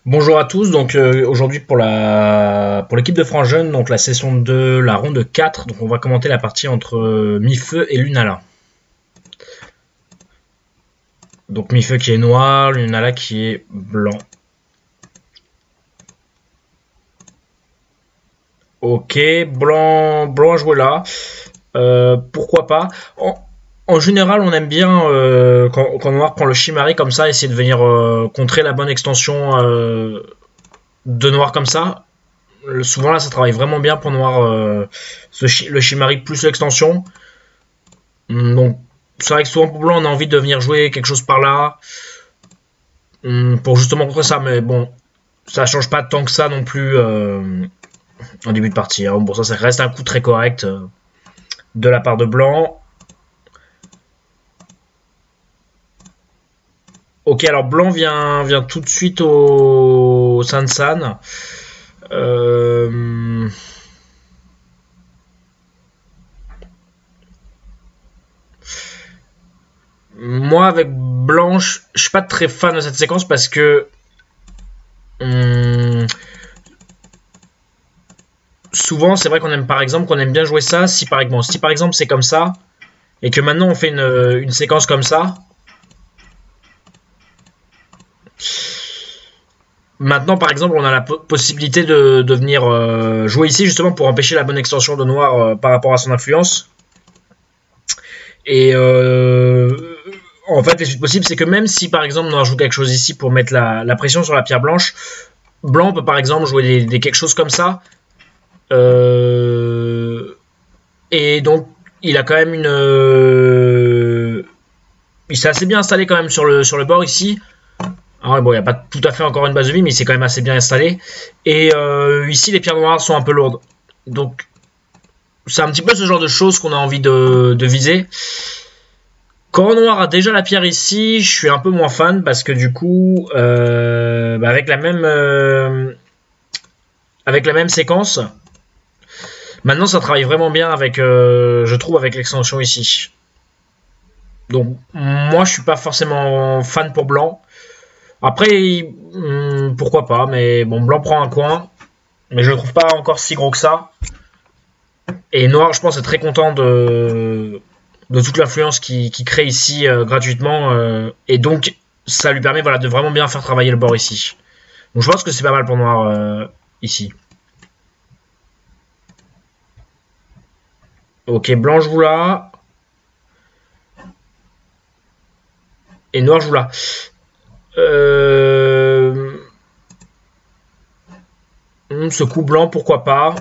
Bonjour à tous, donc aujourd'hui pour l'équipe de France Jeune, donc la session 2, la ronde 4, donc on va commenter la partie entre Mifeu et Lunala. Donc Mifeu qui est noir, Lunala qui est blanc. Ok, blanc à jouer là. Pourquoi pas. En général, on aime bien quand Noir prend le Shimari comme ça, essayer de venir contrer la bonne extension de Noir comme ça. Souvent là, ça travaille vraiment bien pour Noir, le Shimari plus l'extension. Donc, c'est vrai que souvent pour Blanc, on a envie de venir jouer quelque chose par là pour justement contrer ça, mais bon, ça change pas tant que ça non plus en début de partie. Hein. Bon, ça reste un coup très correct de la part de Blanc. Ok, alors Blanc vient tout de suite au San-San. Moi, avec Blanche, je suis pas très fan de cette séquence parce que souvent, c'est vrai qu'on aime par exemple qu'on aime bien jouer ça. Si par exemple c'est comme ça et que maintenant on fait une séquence comme ça. Maintenant, par exemple, on a la possibilité de venir jouer ici justement pour empêcher la bonne extension de Noir par rapport à son influence. Et en fait, les suites possibles, c'est que même si par exemple Noir joue quelque chose ici pour mettre la pression sur la pierre blanche, Blanc peut par exemple jouer des quelque chose comme ça. Et donc, il a quand même il s'est assez bien installé quand même sur le bord ici. Alors, bon, il n'y a pas tout à fait encore une base de vie, mais il s'est quand même assez bien installé. Et ici, les pierres noires sont un peu lourdes. Donc, c'est un petit peu ce genre de choses qu'on a envie de viser. Quand Noir a déjà la pierre ici, je suis un peu moins fan parce que du coup, avec la même séquence, maintenant ça travaille vraiment bien avec, je trouve, avec l'extension ici. Donc, moi, je suis pas forcément fan pour Blanc. Après, pourquoi pas, mais bon, Blanc prend un coin, mais je le trouve pas encore si gros que ça. Et Noir, je pense, est très content de toute l'influence qu'il crée ici gratuitement, et donc ça lui permet de vraiment bien faire travailler le bord ici. Donc je pense que c'est pas mal pour Noir ici. Ok, Blanc joue là. Et Noir joue là. Ce coup blanc, pourquoi pas.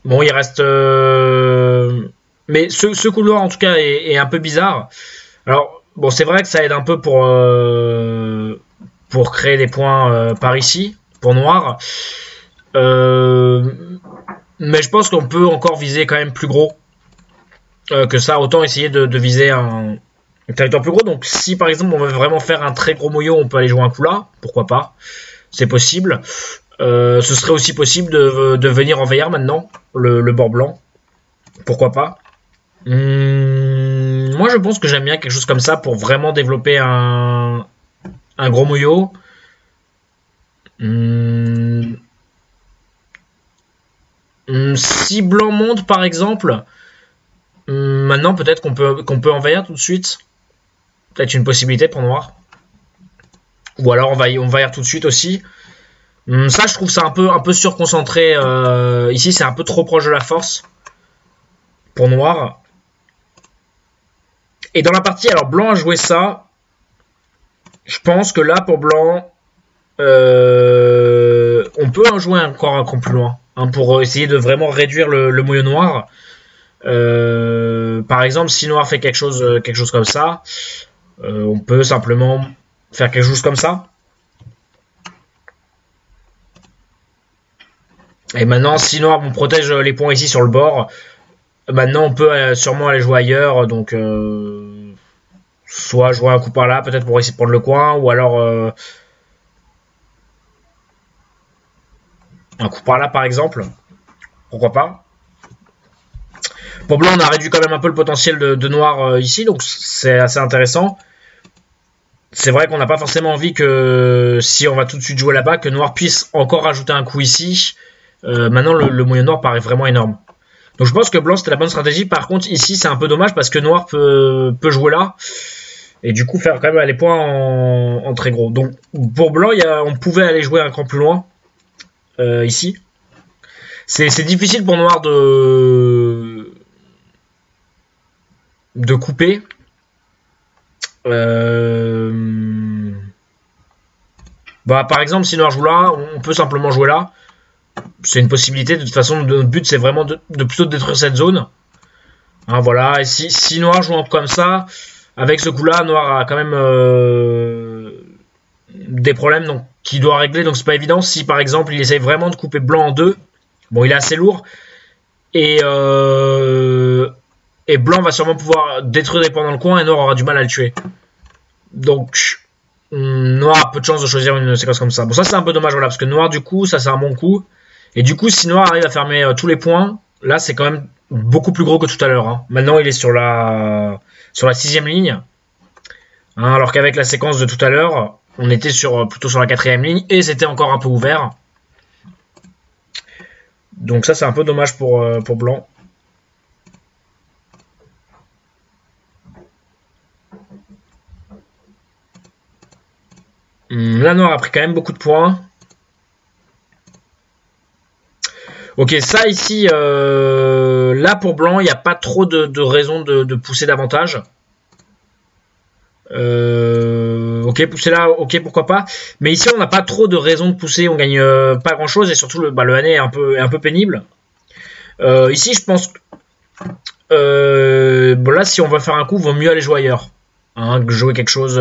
Bon, il reste... Mais ce coup noir, en tout cas, est un peu bizarre. Alors, bon, c'est vrai que ça aide un peu pour créer des points par ici, pour Noir. Mais je pense qu'on peut encore viser quand même plus gros que ça. Autant essayer de viser un territoire plus gros. Donc, si par exemple on veut vraiment faire un très gros moyo, on peut aller jouer un coup là. Pourquoi pas. C'est possible. Ce serait aussi possible de venir envahir maintenant le bord blanc. Pourquoi pas. Moi, je pense que j'aime bien quelque chose comme ça pour vraiment développer un gros moyo. Si blanc monte, par exemple, maintenant peut-être qu'on peut envahir tout de suite. Peut-être une possibilité pour Noir. Ou alors on va envahir tout de suite aussi. Ça, je trouve ça un peu surconcentré. Ici, c'est un peu trop proche de la force pour Noir. Et dans la partie, alors Blanc a joué ça. Je pense que là, pour Blanc, on peut en jouer encore un cran plus loin. Hein, pour essayer de vraiment réduire le moyo Noir. Par exemple, si Noir fait quelque chose comme ça, on peut simplement faire quelque chose comme ça. Et maintenant, si Noir protège les points ici sur le bord, maintenant on peut sûrement aller jouer ailleurs. Donc, soit jouer un coup par là, peut-être pour essayer de prendre le coin, ou alors un coup par là, par exemple. Pourquoi pas. Pour Blanc, on a réduit quand même un peu le potentiel de Noir ici, donc c'est assez intéressant. c'est vrai qu'on n'a pas forcément envie que, si on va tout de suite jouer là-bas, que noir puisse encore rajouter un coup ici. Maintenant, le moyen noir paraît vraiment énorme. Donc je pense que blanc c'était la bonne stratégie. Par contre, ici c'est un peu dommage parce que noir peut jouer là. Et du coup faire quand même les points en très gros. Donc pour blanc, on pouvait aller jouer un cran plus loin. Ici. C'est difficile pour noir de couper. Bah, par exemple, si noir joue là, on peut simplement jouer là. C'est une possibilité. De toute façon, notre but, c'est vraiment de plutôt de détruire cette zone. Hein, voilà. Et si noir joue comme ça, avec ce coup-là, noir a quand même des problèmes donc qu'il doit régler. Donc, c'est pas évident. Si, par exemple, il essaye vraiment de couper blanc en deux, bon, il est assez lourd. Et blanc va sûrement pouvoir détruire des points dans le coin et noir aura du mal à le tuer. Donc, noir a peu de chance de choisir une séquence comme ça. Bon, ça c'est un peu dommage, voilà, parce que noir, du coup, ça c'est un bon coup. Et du coup, si noir arrive à fermer tous les points, là c'est quand même beaucoup plus gros que tout à l'heure. Hein. Maintenant, il est sur la 6ème ligne. Hein, alors qu'avec la séquence de tout à l'heure, on était plutôt sur la 4ème ligne et c'était encore un peu ouvert. Donc ça c'est un peu dommage pour blanc. Là, noir a pris quand même beaucoup de points. Ok, ça ici, là pour blanc, il n'y a pas trop de raison de pousser davantage. Ok, pousser là, ok, pourquoi pas. Mais ici, on n'a pas trop de raison de pousser, on gagne pas grand chose et surtout le année est un peu pénible. Ici, je pense que bon, là, si on veut faire un coup, il vaut mieux aller jouer ailleurs. Hein, jouer quelque chose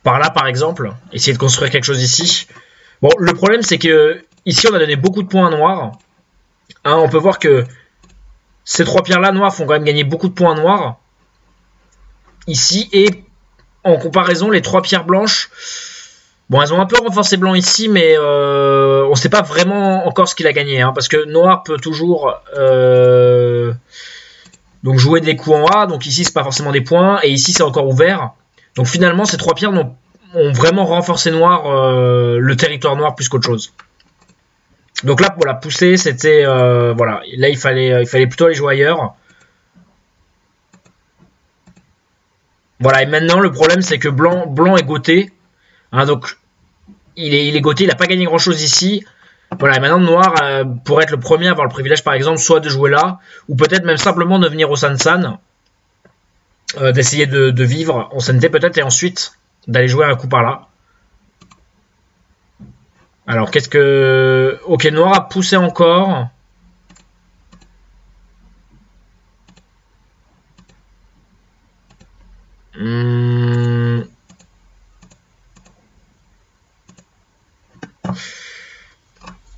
par là, par exemple. Essayer de construire quelque chose ici. Bon, le problème, c'est que ici, on a donné beaucoup de points à noir. Hein, on peut voir que ces trois pierres-là, noirs, font quand même gagner beaucoup de points à noir. Ici, et en comparaison, les trois pierres blanches, bon, elles ont un peu renforcé blanc ici, mais on ne sait pas vraiment encore ce qu'il a gagné. Hein, parce que noir peut toujours donc jouer des coups en A. Donc ici, c'est pas forcément des points. Et ici, c'est encore ouvert. Donc finalement, ces trois pierres ont vraiment renforcé noir, le territoire noir plus qu'autre chose. Donc là, pour la pousser, c'était voilà. Là, il fallait plutôt aller jouer ailleurs. Voilà. Et maintenant, le problème, c'est que blanc est goté. Hein, donc il est goté. Il n'a pas gagné grand chose ici. Voilà. Et maintenant, noir pourrait être le premier à avoir le privilège, par exemple, soit de jouer là, ou peut-être même simplement de venir au San-San, d'essayer de vivre en CNT peut-être, et ensuite d'aller jouer un coup par là. Alors, qu'est-ce que... Ok, noir a poussé encore.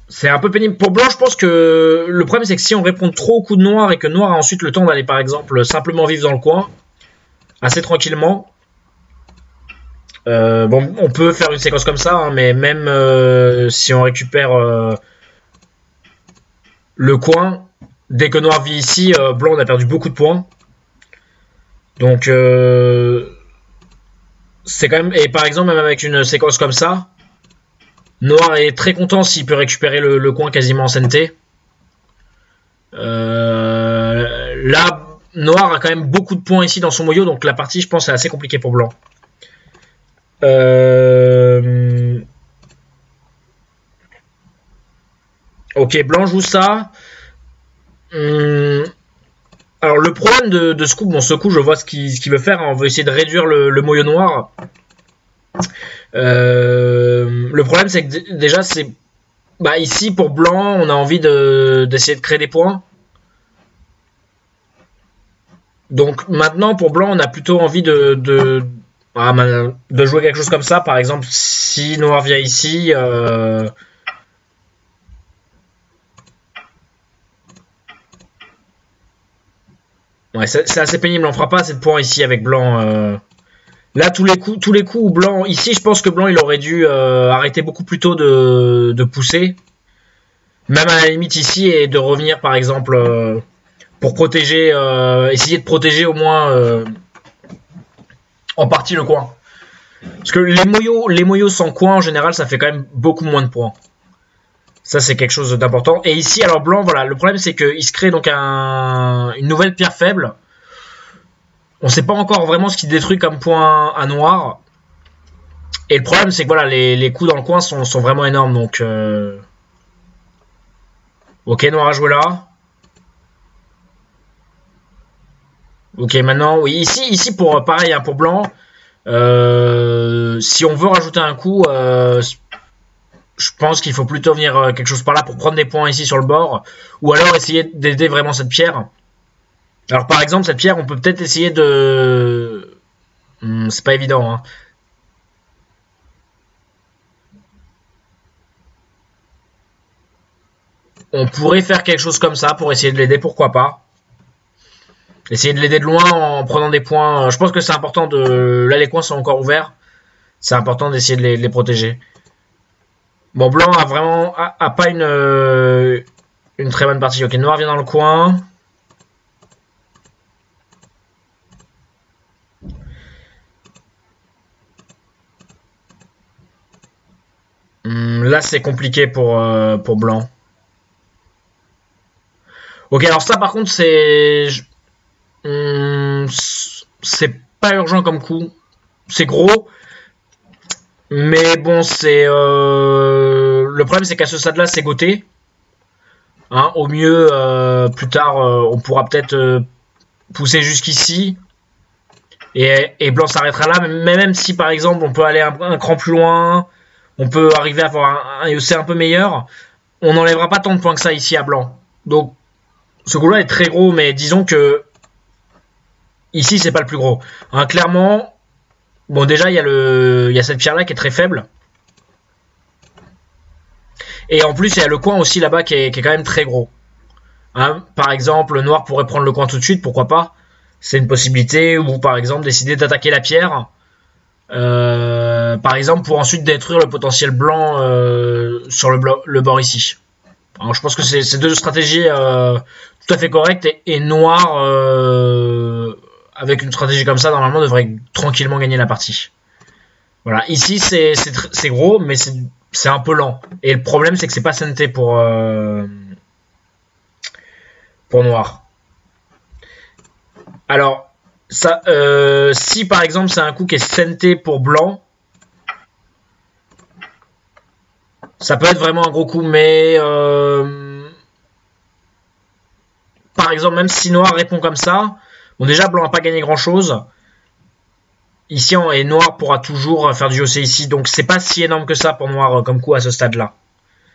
C'est un peu pénible. Pour blanc, je pense que le problème, c'est que si on répond trop au coup de noir et que noir a ensuite le temps d'aller, par exemple, simplement vivre dans le coin, assez tranquillement, bon, on peut faire une séquence comme ça, hein, mais même si on récupère le coin, dès que noir vit ici, blanc on a perdu beaucoup de points. Donc c'est quand même, et par exemple même avec une séquence comme ça, noir est très content s'il peut récupérer le coin quasiment en CNT. Là, noir a quand même beaucoup de points ici dans son moyeu, donc la partie je pense est assez compliquée pour blanc. Ok, blanc joue ça. Alors le problème de ce coup, bon ce coup je vois ce qu'il veut faire, hein, on veut essayer de réduire le moyeu noir. Le problème c'est que déjà c'est... Bah ici pour blanc on a envie d'essayer de créer des points. Donc maintenant pour blanc on a plutôt envie de jouer quelque chose comme ça. Par exemple si noir vient ici... Ouais, c'est assez pénible, on fera pas assez de points ici avec blanc. Là, tous les coups où blanc... Ici, je pense que blanc, il aurait dû arrêter beaucoup plus tôt de pousser. Même à la limite ici, et de revenir, par exemple, pour protéger... essayer de protéger au moins en partie le coin. Parce que les moyaux sans coin, en général, ça fait quand même beaucoup moins de points. Ça, c'est quelque chose d'important. Et ici, alors blanc, voilà, le problème, c'est qu'il se crée donc une nouvelle pierre faible. On ne sait pas encore vraiment ce qui détruit comme point à noir. Et le problème, c'est que voilà, les coups dans le coin sont vraiment énormes. Donc, ok, noir à jouer là. Ok, maintenant, oui, ici pour pareil, hein, pour blanc, si on veut rajouter un coup, je pense qu'il faut plutôt venir quelque chose par là pour prendre des points ici sur le bord, ou alors essayer d'aider vraiment cette pierre. Alors par exemple, cette pierre, on peut peut-être essayer de... c'est pas évident, hein. On pourrait faire quelque chose comme ça pour essayer de l'aider, pourquoi pas. Essayer de l'aider de loin en prenant des points. Je pense que c'est important de... Là, les coins sont encore ouverts. C'est important d'essayer de les protéger. Bon, blanc a vraiment... a pas une très bonne partie. Ok, noir vient dans le coin. Là, c'est compliqué pour blanc. Ok, alors ça, par contre, c'est pas urgent comme coup. C'est gros. Mais bon, c'est... le problème, c'est qu'à ce stade-là, c'est goté. Hein, au mieux, plus tard, on pourra peut-être pousser jusqu'ici. Et blanc s'arrêtera là. Mais même si, par exemple, on peut aller un cran plus loin, on peut arriver à avoir un IOC un peu meilleur, on n'enlèvera pas tant de points que ça ici à blanc. Donc, ce coup-là est très gros, mais disons que ici, c'est pas le plus gros. Hein, clairement, bon, déjà, il y a cette pierre-là qui est très faible. Et en plus, il y a le coin aussi là-bas qui est quand même très gros. Hein, par exemple, le noir pourrait prendre le coin tout de suite, pourquoi pas. C'est une possibilité. Ou par exemple, décider d'attaquer la pierre. Par exemple, pour ensuite détruire le potentiel blanc sur le bord ici. Alors, je pense que c'est deux stratégies tout à fait correctes. Et noir, avec une stratégie comme ça, normalement, devrait tranquillement gagner la partie. Voilà, ici, c'est gros, mais c'est un peu lent. Et le problème, c'est que c'est pas SNT pour noir. Alors, ça, si par exemple c'est un coup qui est SNT pour blanc, ça peut être vraiment un gros coup, mais par exemple, même si noir répond comme ça, bon déjà blanc n'a pas gagné grand chose. Ici, et noir pourra toujours faire du OC ici, donc c'est pas si énorme que ça pour noir comme coup à ce stade-là.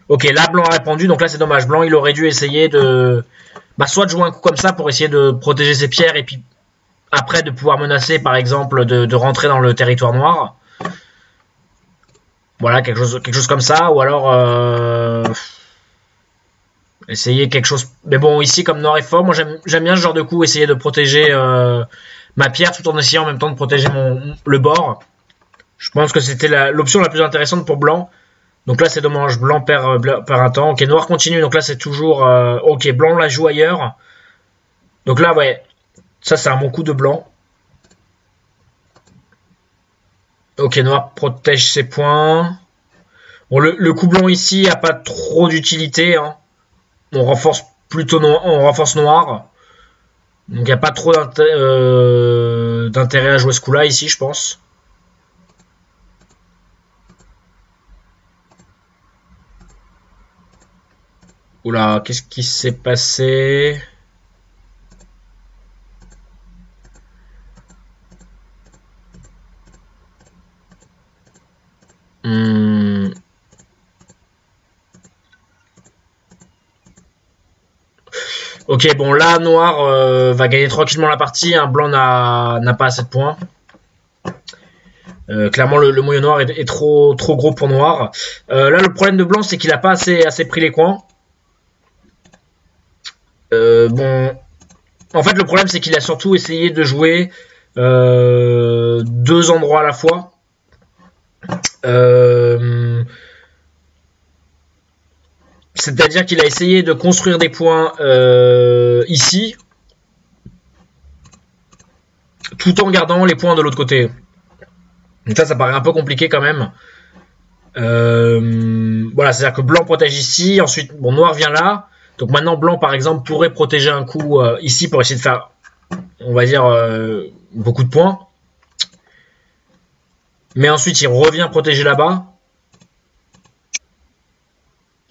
Ok, là blanc a répondu, donc là c'est dommage. Blanc il aurait dû essayer de... Bah, soit de jouer un coup comme ça pour essayer de protéger ses pierres et puis après de pouvoir menacer par exemple de rentrer dans le territoire noir. Voilà, quelque chose comme ça, ou alors essayer quelque chose... Mais bon, ici comme noir est fort, moi j'aime bien ce genre de coup, essayer de protéger ma pierre tout en essayant en même temps de protéger le bord. Je pense que c'était l'option la plus intéressante pour blanc. Donc là c'est dommage, blanc perd un temps. Ok, noir continue, donc là c'est toujours... ok, blanc la joue ailleurs. Donc là, ouais, ça c'est un bon coup de blanc. Ok, noir protège ses points. Bon, le coup blanc ici a pas trop d'utilité. Hein. On renforce plutôt noir, on renforce noir. Donc il n'y a pas trop d'intérêt à jouer ce coup-là ici, je pense. Oula, qu'est-ce qui s'est passé? Ok, bon là, noir va gagner tranquillement la partie. Hein. Blanc n'a pas assez de points. Clairement, le moyen noir est trop gros pour noir. Là, le problème de blanc, c'est qu'il n'a pas assez pris les coins. Bon, en fait, le problème, c'est qu'il a surtout essayé de jouer deux endroits à la fois. C'est-à-dire qu'il a essayé de construire des points ici, tout en gardant les points de l'autre côté. Donc ça paraît un peu compliqué quand même. Voilà, c'est-à-dire que blanc protège ici, ensuite, bon, noir vient là. Donc maintenant, blanc, par exemple, pourrait protéger un coup ici pour essayer de faire, on va dire, beaucoup de points. Mais ensuite, il revient protéger là-bas.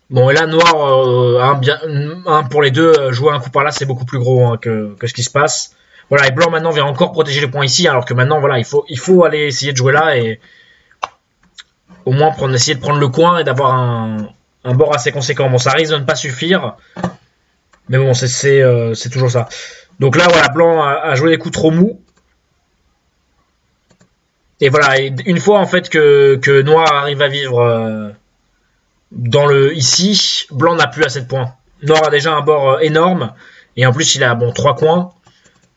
Bon, et là, noir, un pour les deux, jouer un coup par là, c'est beaucoup plus gros hein, que ce qui se passe. Voilà, et blanc maintenant vient encore protéger les points ici, alors que maintenant, voilà, il faut aller essayer de jouer là et au moins essayer de prendre le coin et d'avoir un bord assez conséquent. Bon, ça risque de ne pas suffire, mais bon, c'est toujours ça. Donc là, voilà, blanc a joué des coups trop mous. Et voilà, et une fois en fait que noir arrive à vivre dans le ici, blanc n'a plus assez de points. Noir a déjà un bord énorme, et en plus il a bon 3 coins.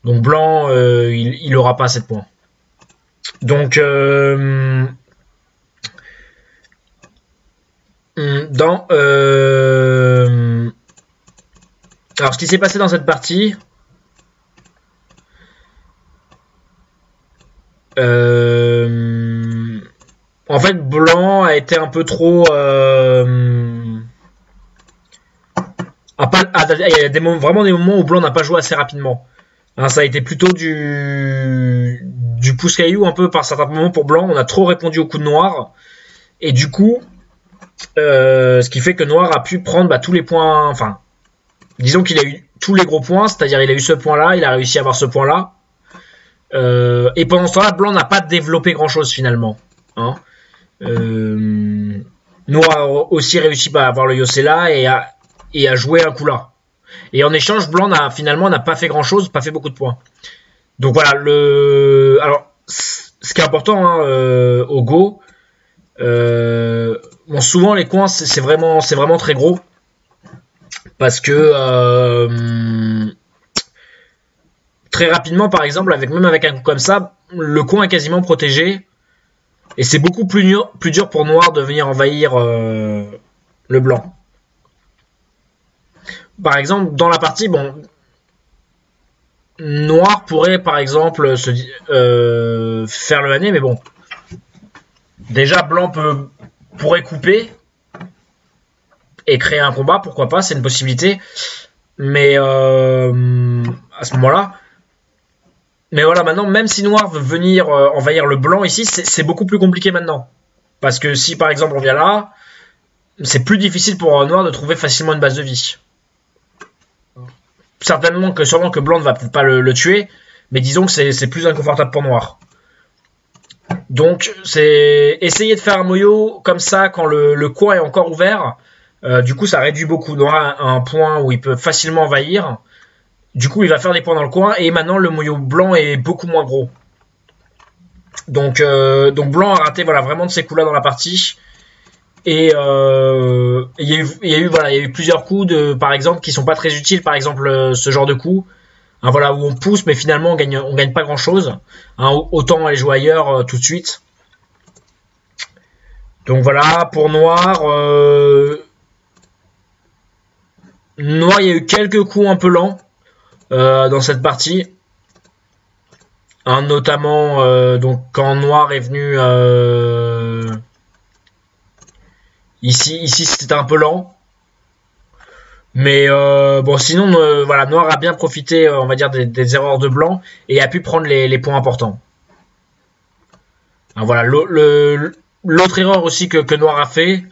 Donc blanc, il aura pas assez de points. Donc alors ce qui s'est passé dans cette partie, en fait blanc a été un peu trop il y a vraiment des moments où blanc n'a pas joué assez rapidement. Hein, ça a été plutôt du pouce-caillou un peu par certains moments pour blanc. On a trop répondu au coup de noir. Et du coup, ce qui fait que noir a pu prendre tous les points. Enfin, disons qu'il a eu tous les gros points, c'est-à-dire il a eu ce point-là, il a réussi à avoir ce point-là. Et pendant ce temps-là, blanc n'a pas développé grand-chose finalement. Hein. Noir a aussi réussi à avoir le Yosei là et à jouer un coup là. Et en échange, blanc finalement n'a pas fait grand chose, pas fait beaucoup de points. Donc voilà, alors ce qui est important hein, au Go, bon, souvent les coins c'est vraiment très gros parce que très rapidement par exemple, même avec un coup comme ça, le coin est quasiment protégé et c'est beaucoup plus dur pour noir de venir envahir le blanc. Par exemple, dans la partie, bon, noir pourrait par exemple faire le hané, mais bon, déjà blanc pourrait couper et créer un combat, pourquoi pas, c'est une possibilité, mais à ce moment-là, mais voilà, maintenant, même si noir veut venir envahir le blanc ici, c'est beaucoup plus compliqué maintenant, parce que si par exemple on vient là, c'est plus difficile pour noir de trouver facilement une base de vie. Sûrement que blanc ne va peut-être pas le tuer, mais disons que c'est plus inconfortable pour noir. Donc c'est essayer de faire un moyo comme ça quand le coin est encore ouvert. Du coup ça réduit beaucoup. Noir a un point où il peut facilement envahir. Du coup il va faire des points dans le coin et maintenant le moyo blanc est beaucoup moins gros. Donc blanc a raté voilà, vraiment de ses coups là dans la partie. Et il y a eu plusieurs coups par exemple qui sont pas très utiles, par exemple ce genre de coup hein, voilà, où on pousse mais finalement on gagne pas grand chose hein, autant aller jouer ailleurs tout de suite. Donc voilà pour noir noir il y a eu quelques coups un peu lents dans cette partie hein, notamment donc quand noir est venu Ici c'était un peu lent. Mais bon, sinon, voilà, noir a bien profité, on va dire, des erreurs de blanc et a pu prendre les points importants. Alors, voilà, l'autre erreur aussi que noir a fait.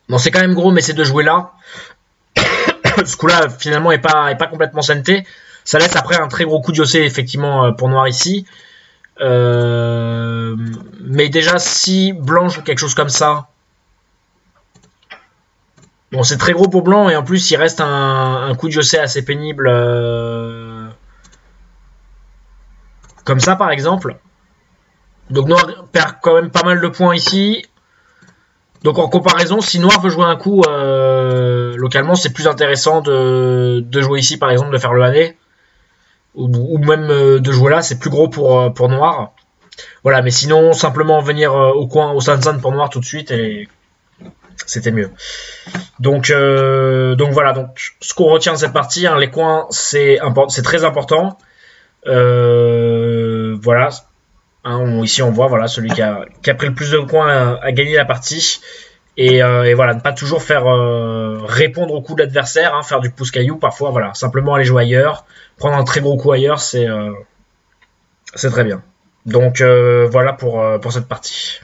Bon, c'est quand même gros, mais c'est de jouer là. Ce coup-là, finalement, est pas complètement santé. Ça laisse après un très gros coup de Yosei, effectivement, pour noir ici. Mais déjà si blanc joue quelque chose comme ça, bon c'est très gros pour blanc et en plus il reste un coup de Yosei assez pénible comme ça par exemple. Donc noir perd quand même pas mal de points ici. Donc en comparaison, si noir veut jouer un coup localement, c'est plus intéressant de jouer ici par exemple, de faire le hané. Ou même de jouer là, c'est plus gros pour noir. Voilà, mais sinon, simplement venir au coin, au Sansan pour noir tout de suite, et c'était mieux. Donc voilà, donc ce qu'on retient de cette partie, hein, les coins, c'est très important. Voilà. Hein, ici on voit voilà celui qui a pris le plus de points a gagné la partie. Et voilà, ne pas toujours faire répondre au coup de l'adversaire, hein, faire du pouce caillou parfois, voilà, simplement aller jouer ailleurs, prendre un très gros coup ailleurs, c'est très bien. Donc voilà pour cette partie.